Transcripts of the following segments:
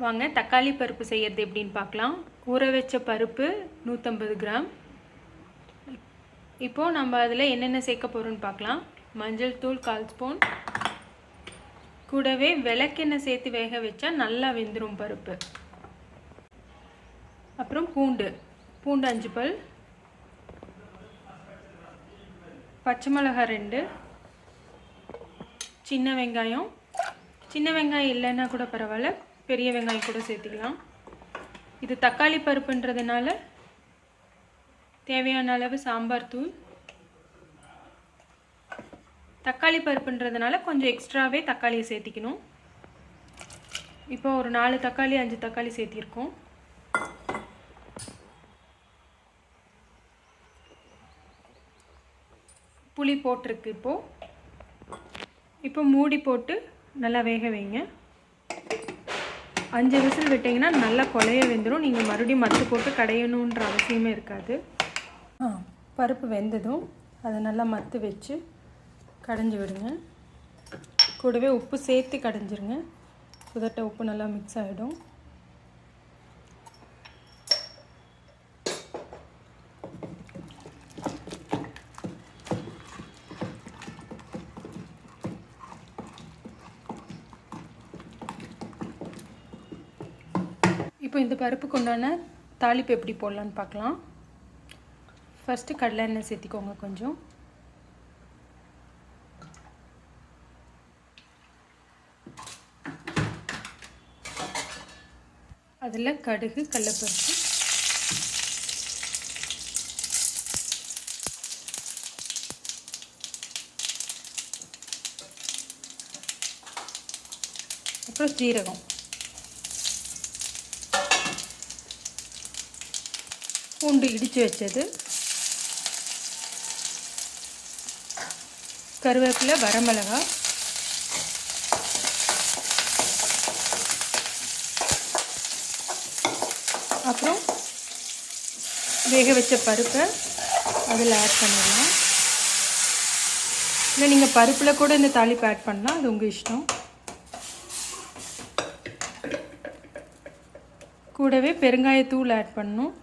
வாங்க தக்காளி பருப்பு செய்யறது எப்படின்னு பார்க்கலாம். ஊற வச்ச பருப்பு 150 கிராம். இப்போ நம்ம அதில் என்னென்ன சேர்க்க போகிறோன்னு பார்க்கலாம். மஞ்சள் தூள் 1/4 ஸ்பூன், கூடவே விளக்கெண்ணெய் சேர்த்து வேக வச்சா நல்லா வெந்துடும் பருப்பு. அப்புறம் பூண்டு 5 பல், பச்சை மிளகாய் 2, சின்ன வெங்காயம் இல்லைன்னா கூட பரவாயில்ல, பெரிய வெங்காயம் கூட சேர்த்துக்கலாம். இது தக்காளி பருப்புன்றதுனால தேவையான அளவு சாம்பார் தூள். தக்காளி பருப்புன்றதுனால கொஞ்சம் எக்ஸ்ட்ராவே தக்காளியை சேர்த்திக்கணும். இப்போ ஒரு 4 தக்காளி 5 தக்காளி சேர்த்திருக்கோம். புளி போட்டிருக்கு. இப்போ மூடி போட்டு நல்லா வேக வைங்க. 5 விசில் விட்டிங்கன்னா நல்லா கொலைய வெந்துடும். நீங்கள் மறுபடியும் மத்து போட்டு கடையணுன்ற அவசியமே இருக்காது. பருப்பு வெந்ததும் அதை நல்லா மத்து வச்சு கடைஞ்சி விடுங்க. கூடவே உப்பு சேர்த்து கடைஞ்சிருங்க. புதட்ட உப்பு நல்லா மிக்ஸ் ஆகிடும். இப்போ இந்த பருப்புக்கு உண்டான தாளிப்பு எப்படி போடலான்னு பார்க்கலாம். ஃபஸ்ட்டு கடலை எண்ணெய் சேர்த்திக்கோங்க கொஞ்சம். அதில் கடுகு, கடலைப்பருப்பு, அப்புறம் ஜீரகம், பூண்டு இடித்து வச்சது, கருவேப்பிலை, வரமிளகாய், அப்புறம் வேக வச்ச பருப்பை அதில் ஆட் பண்ணிடலாம். இல்லை நீங்கள் பருப்பில் கூட இந்த தாளிப்பு ஆட் பண்ணலாம், அது உங்கள் இஷ்டம். கூடவே பெருங்காயத்தூள் ஆட் பண்ணணும்.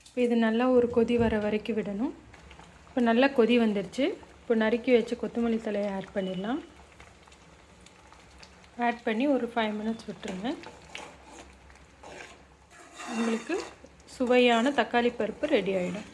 இப்போ இது நல்லா ஒரு கொதி வர வரைக்கும் விடணும். இப்போ நல்லா கொதி வந்துடுச்சு. இப்போ நறுக்கி வச்சு கொத்தமல்லி தழையை ஆட் பண்ணிடலாம். ஆட் பண்ணி ஒரு 5 மினிட்ஸ் விட்டுருங்க. உங்களுக்கு சுவையான தக்காளி பருப்பு ரெடி ஆகிடும்.